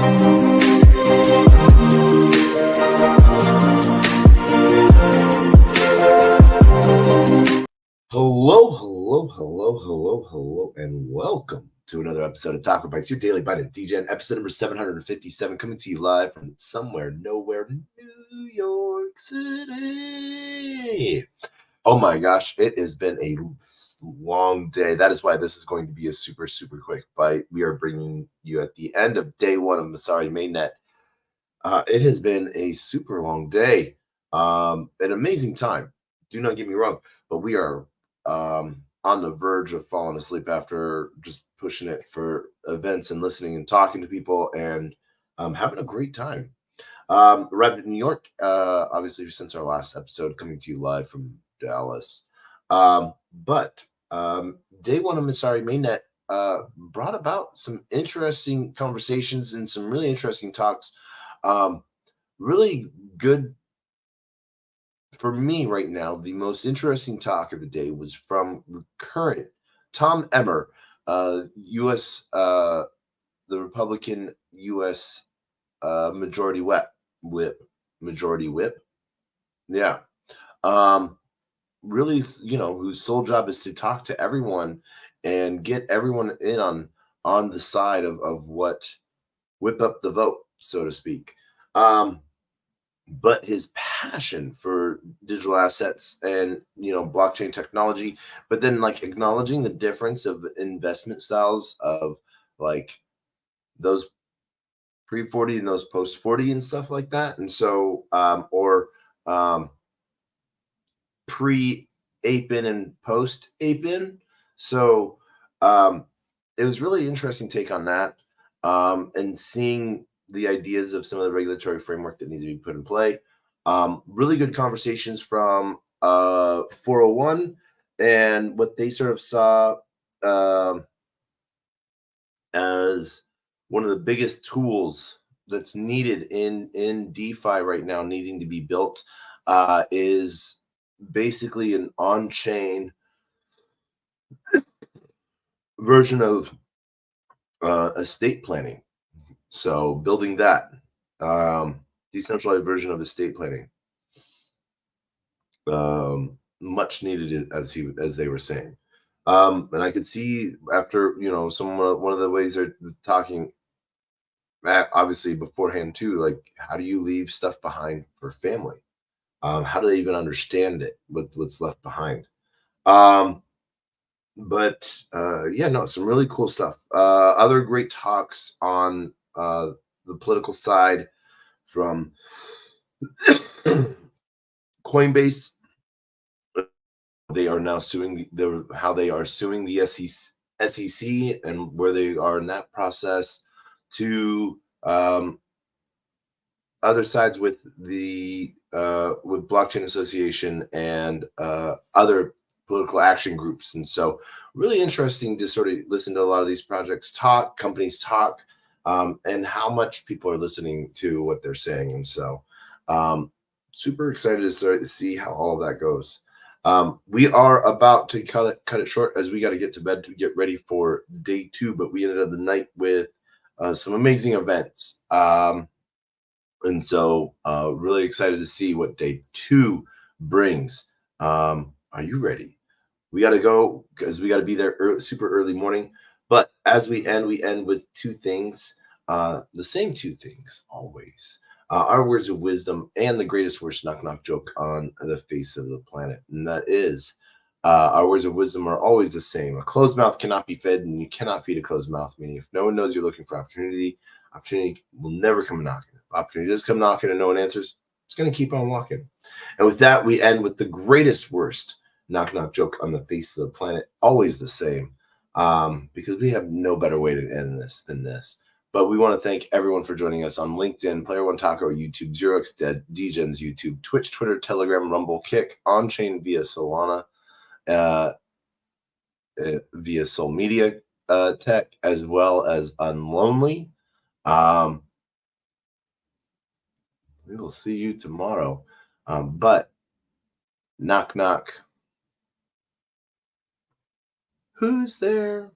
Hello, and welcome to another episode of TacoBytes, your daily bite of Degen, episode number 757, coming to you live from somewhere, nowhere, New York City. Oh my gosh, it has been a long day. That is why this is going to be a super quick bite. We are bringing you at the end of day one of Masari Mainnet. It has been a super long day, an amazing time. Do not get me wrong, but we are on the verge of falling asleep after just pushing it for events and listening and talking to people and having a great time. Arrived in New York, obviously, since our last episode, coming to you live from Dallas. But day one of Masari Mainnet brought about some interesting conversations and some really interesting talks. Really good for me right now. The most interesting talk of the day was from the current Tom Emmer, U.S. The Republican U.S. Majority Whip. Yeah. Really, whose sole job is to talk to everyone and get everyone in on the side of what whip up the vote, so to speak. But his passion for digital assets and blockchain technology, but then like acknowledging the difference of investment styles of like those pre-40 and those post-40 and stuff like that. And so pre-ape-in and post-ape-in. So it was really interesting take on that, and seeing the ideas of some of the regulatory framework that needs to be put in play. Really good conversations from 401 and what they sort of saw as one of the biggest tools that's needed in DeFi right now, needing to be built, is basically an on-chain version of estate planning. So building that decentralized version of estate planning, much needed, as they were saying. And I could see after one of the ways they're talking, obviously beforehand too, like how do you leave stuff behind for family? How do they even understand it? What's left behind? But some really cool stuff. Other great talks on the political side from Coinbase. They are now suing how they are suing the SEC and where they are in that process, to other sides with the with Blockchain Association and other political action groups. And so really interesting to sort of listen to a lot of these companies talk, and how much people are listening to what they're saying. And so super excited to sort of see how all of that goes. We are about to cut it short, as we got to get to bed to get ready for day two, but we ended up the night with some amazing events. And so really excited to see what day two brings. Are you ready? We got to go because we got to be there super early morning. But as we end with two things, the same two things always. Our words of wisdom and the greatest worst knock joke on the face of the planet. And that is, our words of wisdom are always the same. A closed mouth cannot be fed, and you cannot feed a closed mouth. Meaning, if no one knows you're looking for opportunity will never come knocking. If opportunity does come knocking and no one answers, it's going to keep on walking. And with that, we end with the greatest worst knock joke on the face of the planet. Always the same, because we have no better way to end this than this. But we want to thank everyone for joining us on LinkedIn, Player One Taco, YouTube, ZeroX Degen's YouTube, Twitch, Twitter, Telegram, Rumble, Kick, on-chain via Solana, via Soul Media Tech, as well as Unlonely. We will see you tomorrow. But knock. Who's there?